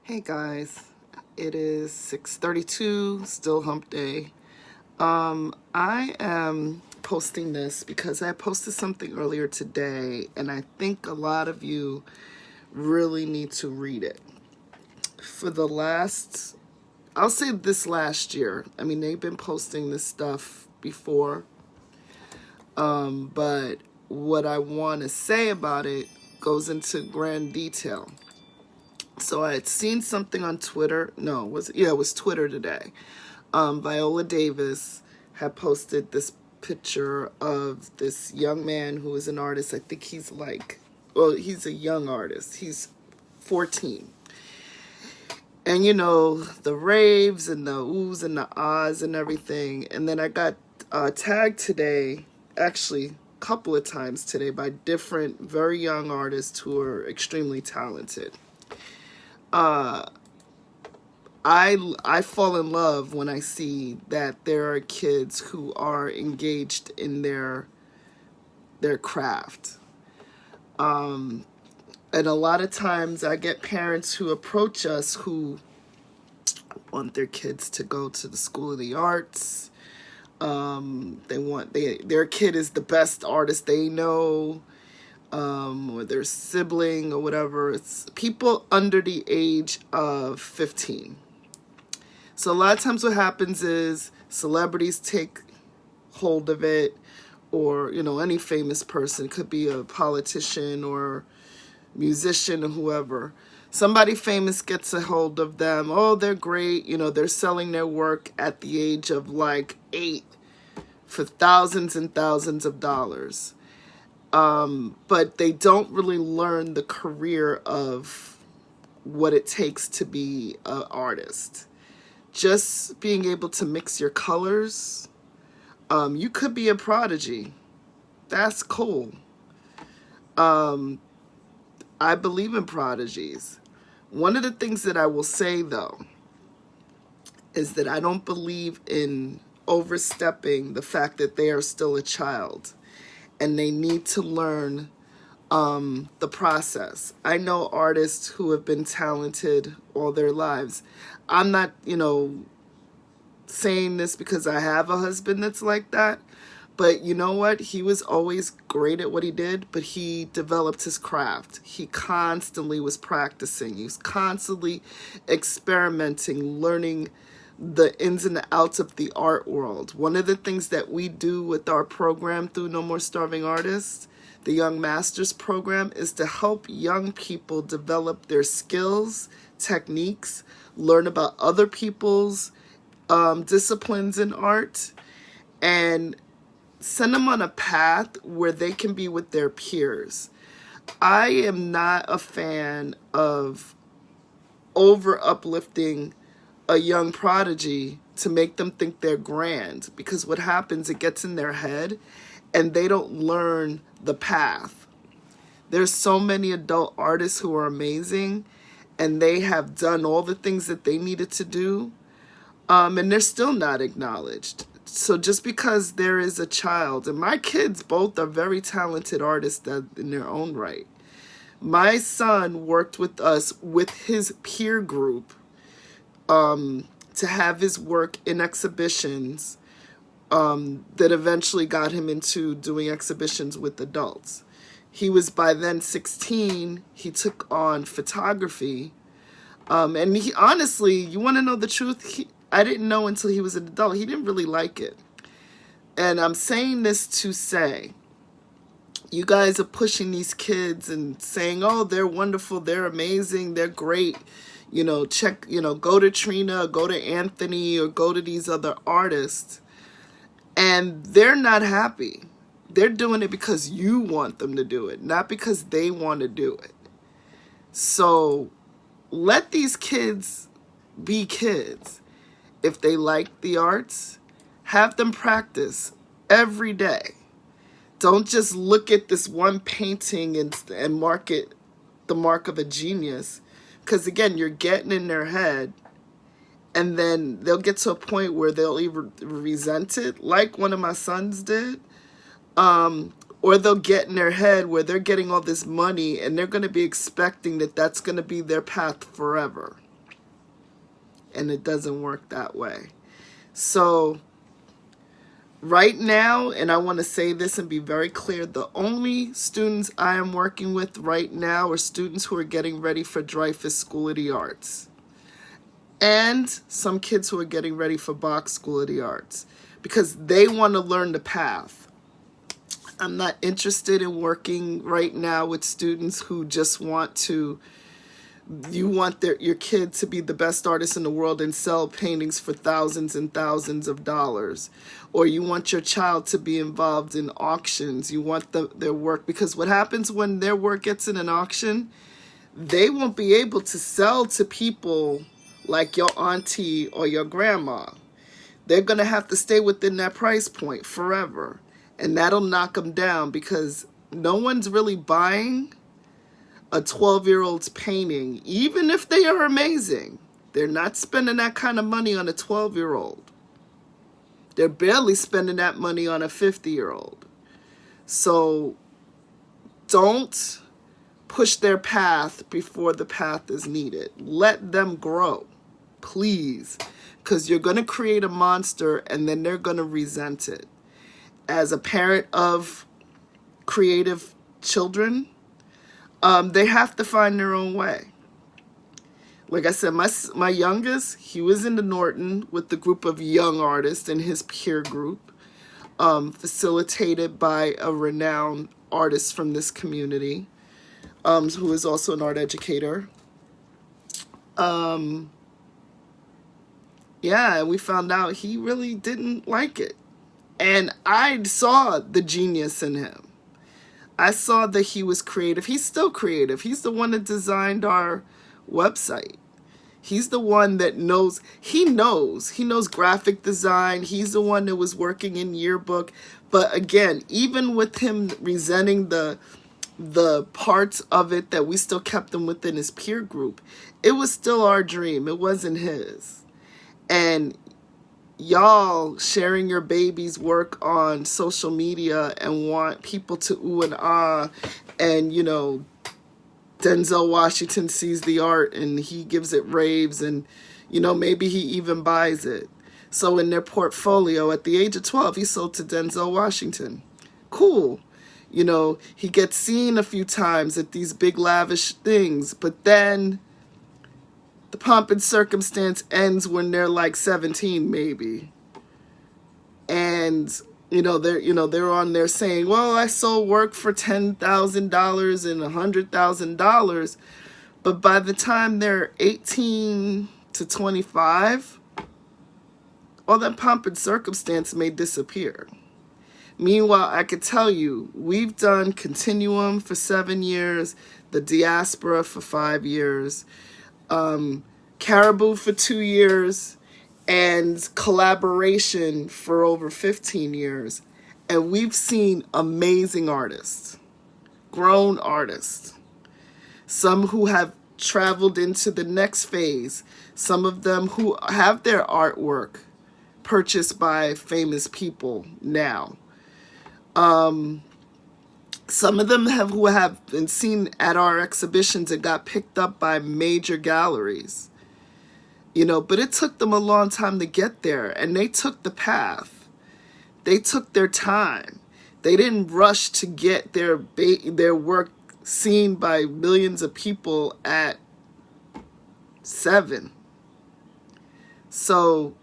Hey guys, it is 6:32, still hump day. I am posting this because I posted something earlier today and I think a lot of you really need to read it. For the last, I'll say this last year, I mean, they've been posting this stuff before, but what I want to say about it goes into grand detail. So I had seen something on Twitter. No, it was Twitter today. Viola Davis had posted this picture of this young man who is an artist. I think he's he's a young artist. He's 14. And the raves and the oohs and the ahs and everything. And then I got tagged today, actually a couple of times today, by different very young artists who are extremely talented. I fall in love when I see that there are kids who are engaged in their craft. And a lot of times I get parents who approach us who want their kids to go to the School of the Arts. Their kid is the best artist they know. Or their sibling or whatever. It's people under the age of 15. So a lot of times what happens is celebrities take hold of it, or, any famous person. Could be a politician or musician or whoever. Somebody famous gets a hold of them. Oh, they're great. They're selling their work at the age of 8 for thousands and thousands of dollars. But they don't really learn the career of what it takes to be an artist. Just being able to mix your colors. You could be a prodigy. That's cool. I believe in prodigies. One of the things that I will say, though, is that I don't believe in overstepping the fact that they are still a child. And they need to learn the process. I know artists who have been talented all their lives. I'm not, saying this because I have a husband that's like that. But you know what? He was always great at what he did, but he developed his craft. He constantly was practicing. He was constantly experimenting, learning the ins and outs of the art world. One of the things that we do with our program through No More Starving Artists, the Young Masters program, is to help young people develop their skills, techniques, learn about other people's disciplines in art, and send them on a path where they can be with their peers. I am not a fan of over uplifting a young prodigy to make them think they're grand, because what happens, it gets in their head and they don't learn the path. There's so many adult artists who are amazing and they have done all the things that they needed to do, and they're still not acknowledged. So just because there is a child, and my kids both are very talented artists in their own right. My son worked with us with his peer group to have his work in exhibitions that eventually got him into doing exhibitions with adults. He was by then 16. He took on photography. And he honestly, you want to know the truth? I didn't know until he was an adult. He didn't really like it. And I'm saying this to say, you guys are pushing these kids and saying, oh, they're wonderful, they're amazing, they're great. Go to Trina, go to Anthony, or go to these other artists. And they're not happy. They're doing it because you want them to do it, not because they want to do it. So let these kids be kids. If they like the arts, have them practice every day. Don't just look at this one painting and mark it the mark of a genius. Because again, you're getting in their head, and then they'll get to a point where they'll either resent it, like one of my sons did, or they'll get in their head where they're getting all this money and they're going to be expecting that that's going to be their path forever. and it doesn't work that way. So right now, and I want to say this and be very clear, the only students I am working with right now are students who are getting ready for Dreyfus School of the Arts, and some kids who are getting ready for Bach School of the Arts, because they want to learn the path. I'm not interested in working right now with students who just want to, you want your kid to be the best artist in the world and sell paintings for thousands and thousands of dollars. Or you want your child to be involved in auctions. You want their work, because what happens when their work gets in an auction, they won't be able to sell to people like your auntie or your grandma. They're going to have to stay within that price point forever. And that'll knock them down, because no one's really buying a 12-year-old's painting, even if they are amazing. They're not spending that kind of money on a 12-year-old. They're barely spending that money on a 50-year-old. So don't push their path before the path is needed. Let them grow, please, because you're going to create a monster and then they're going to resent it. As a parent of creative children, they have to find their own way. Like I said, my youngest, he was in the Norton with the group of young artists in his peer group, facilitated by a renowned artist from this community, who is also an art educator. Yeah, and we found out he really didn't like it. And I saw the genius in him. I saw that he was creative. He's still creative. He's the one that designed our website. He's the one that knows. He knows graphic design. He's the one that was working in yearbook. But again, even with him resenting the parts of it that we still kept him within his peer group, it was still our dream. It wasn't his. And y'all sharing your baby's work on social media and want people to ooh and ah, and you know, Denzel Washington sees the art and he gives it raves, and you know, maybe he even buys it. So in their portfolio, at the age of 12, he sold to Denzel Washington. Cool. You know, he gets seen a few times at these big lavish things, but then the pomp and circumstance ends when they're like 17, maybe. And, they're on there saying, well, I sold work for $10,000 and $100,000. But by the time they're 18 to 25, all that pomp and circumstance may disappear. Meanwhile, I could tell you, we've done Continuum for 7 years, the Diaspora for 5 years, Caribou for 2 years, and Collaboration for over 15 years. And we've seen amazing artists, grown artists, some who have traveled into the next phase, some of them who have their artwork purchased by famous people now. Some of them who have been seen at our exhibitions and got picked up by major galleries. But it took them a long time to get there, and they took the path. They took their time. They didn't rush to get their work seen by millions of people at 7. So,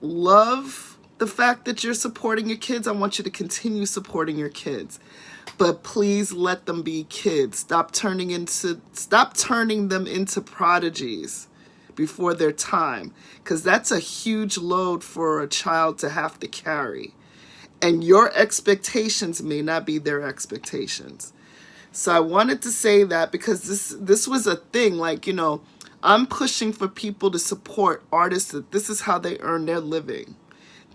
love the fact that you're supporting your kids. I want you to continue supporting your kids. But please let them be kids. Stop turning them into prodigies before their time, because that's a huge load for a child to have to carry, and your expectations may not be their expectations. So I wanted to say that, because this was a thing, I'm pushing for people to support artists, that this is how they earn their living.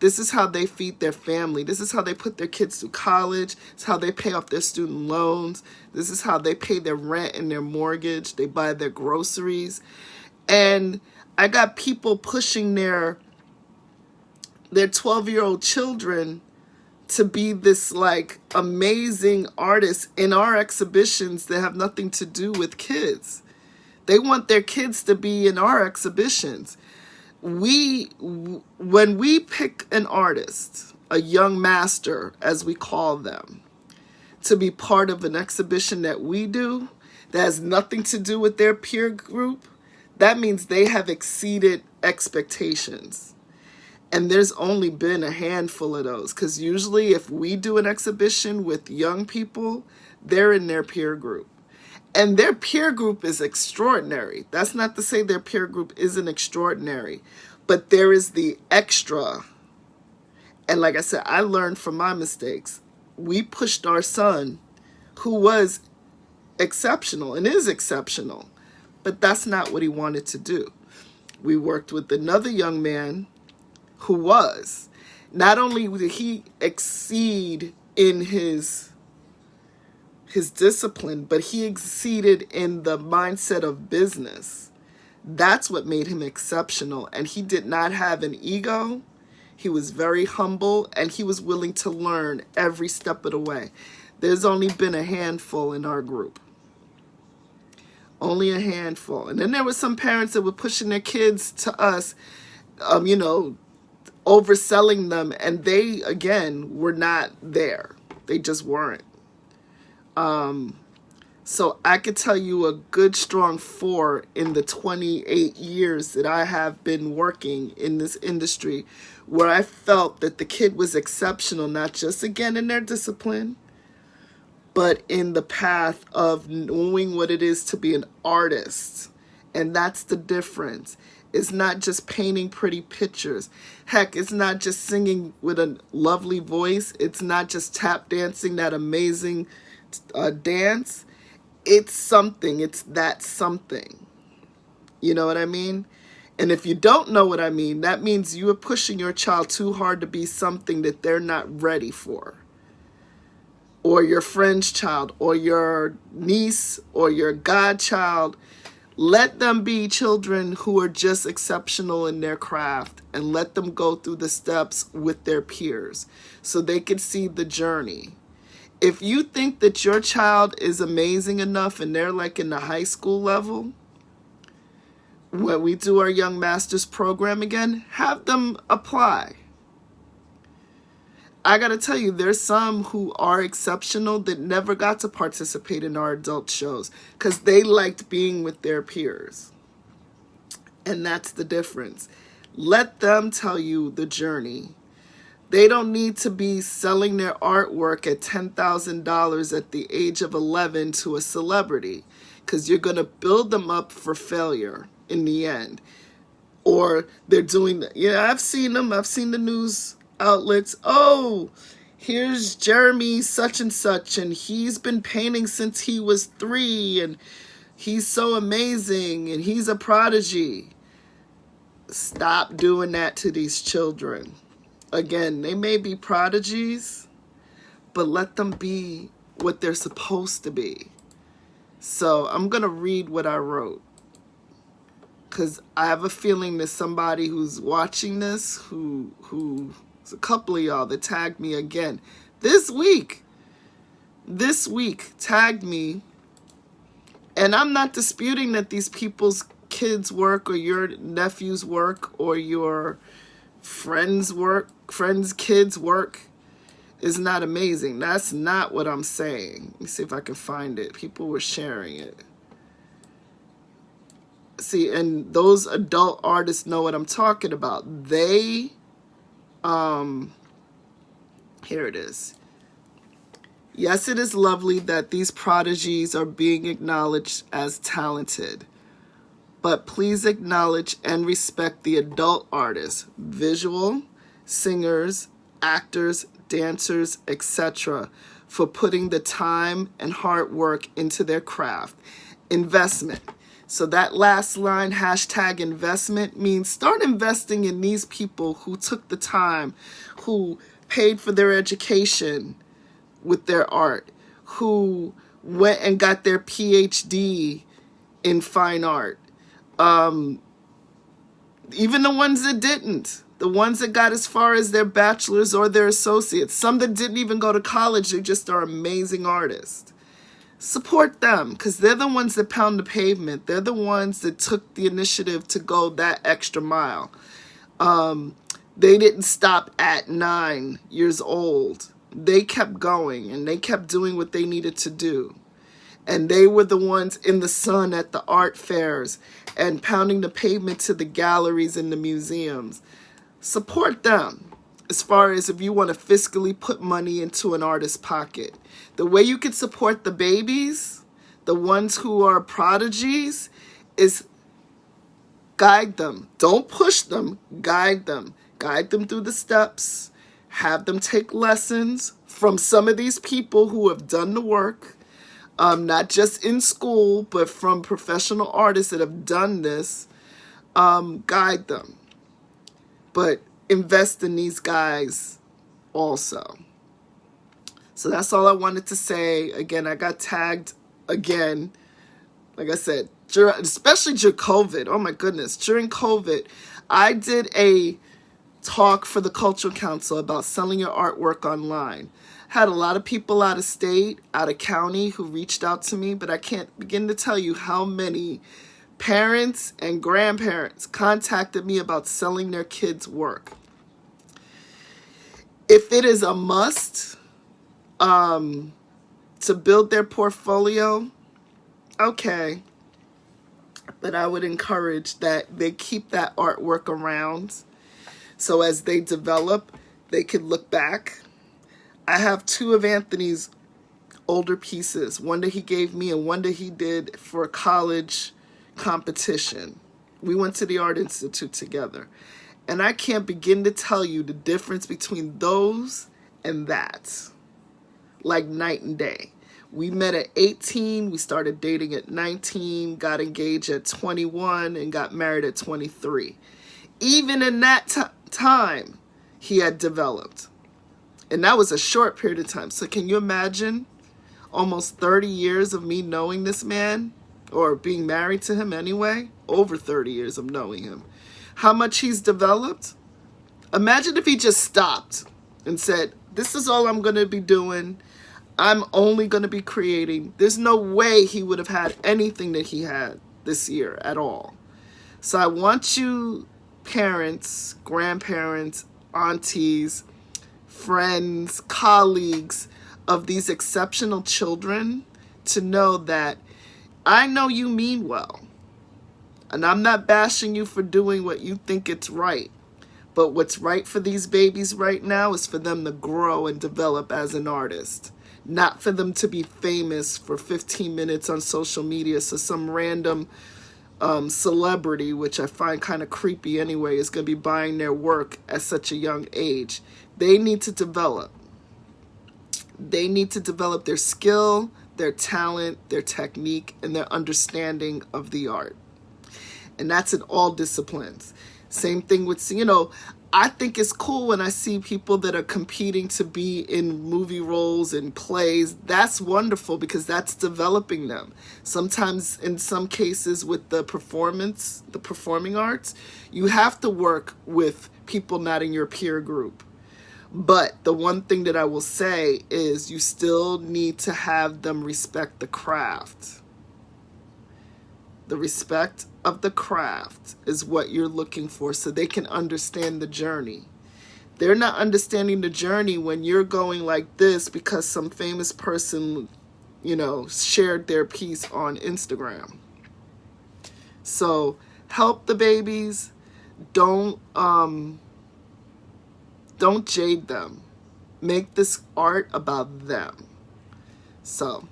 This is how they feed their family. This is how they put their kids through college. It's how they pay off their student loans. This is how they pay their rent and their mortgage. They buy their groceries. And I got people pushing their 12-year-old children to be this amazing artist in our exhibitions that have nothing to do with kids. They want their kids to be in our exhibitions. When we pick an artist, a young master, as we call them, to be part of an exhibition that we do, that has nothing to do with their peer group, that means they have exceeded expectations. And there's only been a handful of those, because usually if we do an exhibition with young people, they're in their peer group. And their peer group is extraordinary. That's not to say their peer group isn't extraordinary, but there is the extra. And like I said, I learned from my mistakes. We pushed our son, who was exceptional and is exceptional, but that's not what he wanted to do. We worked with another young man who was. Not only did he exceed in his discipline, but he exceeded in the mindset of business. That's what made him exceptional. And he did not have an ego. He was very humble, and he was willing to learn every step of the way. There's only been a handful in our group. Only a handful. And then there were some parents that were pushing their kids to us, overselling them, and they, again, were not there. They just weren't. So I could tell you a good strong 4 in the 28 years that I have been working in this industry, where I felt that the kid was exceptional, not just, again, in their discipline, but in the path of knowing what it is to be an artist. And that's the difference. It's not just painting pretty pictures. Heck, it's not just singing with a lovely voice. It's not just tap dancing that amazing dance. It's something. It's that something. You know what I mean? And if you don't know what I mean, that means you are pushing your child too hard to be something that they're not ready for. Or your friend's child, or your niece, or your godchild. Let them be children who are just exceptional in their craft, and let them go through the steps with their peers so they can see the journey. If you think that your child is amazing enough and they're like in the high school level, when we do our Young Masters program again, have them apply. I got to tell you, there's some who are exceptional that never got to participate in our adult shows because they liked being with their peers. And that's the difference. Let them tell you the journey. They don't need to be selling their artwork at $10,000 at the age of 11 to a celebrity, because you're going to build them up for failure in the end. Or they're doing that. Yeah, I've seen them. I've seen the news outlets. Oh, here's Jeremy such and such, and he's been painting since he was 3, and he's so amazing, and he's a prodigy. Stop doing that to these children. Again, they may be prodigies, but let them be what they're supposed to be. So I'm going to read what I wrote, because I have a feeling there's somebody who's watching this who's a couple of y'all that tagged me again this week tagged me. And I'm not disputing that these people's kids' work or your nephew's work or your friends' kids' work is not amazing. That's not what I'm saying. Let me see if I can find it. People were sharing it. See, and those adult artists know what I'm talking about. They, here it is. Yes, it is lovely that these prodigies are being acknowledged as talented, but please acknowledge and respect the adult artists, visual, singers, actors, dancers, etc., for putting the time and hard work into their craft. Investment. So that last line, hashtag investment, means start investing in these people who took the time, who paid for their education with their art, who went and got their PhD in fine art. Even the ones that didn't. The ones that got as far as their bachelor's or their associates. Some that didn't even go to college, they just are amazing artists. support them, because they're the ones that pound the pavement. They're the ones that took the initiative to go that extra mile. They didn't stop at 9 years old. They kept going, and they kept doing what they needed to do. And they were the ones in the sun at the art fairs and pounding the pavement to the galleries and the museums. Support them as far as if you want to fiscally put money into an artist's pocket. The way you can support the babies, the ones who are prodigies, is guide them. Don't push them, guide them. Guide them through the steps. Have them take lessons from some of these people who have done the work. Not just in school, but from professional artists that have done this. Guide them. But invest in these guys also. So that's all I wanted to say. Again, I got tagged again. Like I said, especially during COVID. Oh my goodness. During COVID, I did a talk for the Cultural Council about selling your artwork online. Had a lot of people out of state, out of county who reached out to me, but I can't begin to tell you how many parents and grandparents contacted me about selling their kids' work. If it is a must to build their portfolio, okay. But I would encourage that they keep that artwork around. So as they develop, they can look back. I have 2 of Anthony's older pieces, one that he gave me and one that he did for a college competition. We went to the Art Institute together. And I can't begin to tell you the difference between those and that. Like night and day. We met at 18, we started dating at 19, got engaged at 21, and got married at 23. Even in that time, he had developed. And that was a short period of time. So can you imagine almost 30 years of me knowing this man, or being married to him anyway? Over 30 years of knowing him. How much he's developed? Imagine if he just stopped and said, this is all I'm going to be doing. I'm only going to be creating. There's no way he would have had anything that he had this year at all. So I want you, parents, grandparents, aunties, friends, colleagues of these exceptional children, to know that I know you mean well. And I'm not bashing you for doing what you think it's right. But what's right for these babies right now is for them to grow and develop as an artist. Not for them to be famous for 15 minutes on social media so some random celebrity, which I find kind of creepy anyway, is going to be buying their work at such a young age. They need to develop. They need to develop their skill, their talent, their technique, and their understanding of the art. And that's in all disciplines. Same thing with, I think it's cool when I see people that are competing to be in movie roles and plays. That's wonderful because that's developing them. Sometimes, in some cases with the performing arts, you have to work with people not in your peer group. But the one thing that I will say is you still need to have them respect the craft. The respect of the craft is what you're looking for, so they can understand the journey. They're not understanding the journey when you're going like this because some famous person, shared their piece on Instagram. So help the babies. Don't jade them. Make this art about them. So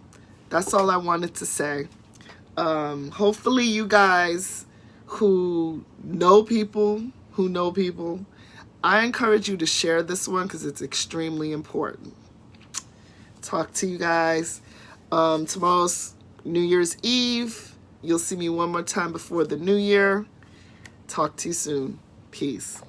that's all I wanted to say. Hopefully you guys who know people, I encourage you to share this one because it's extremely important. Talk to you guys. Tomorrow's New Year's Eve. You'll see me one more time before the new year. Talk to you soon. Peace.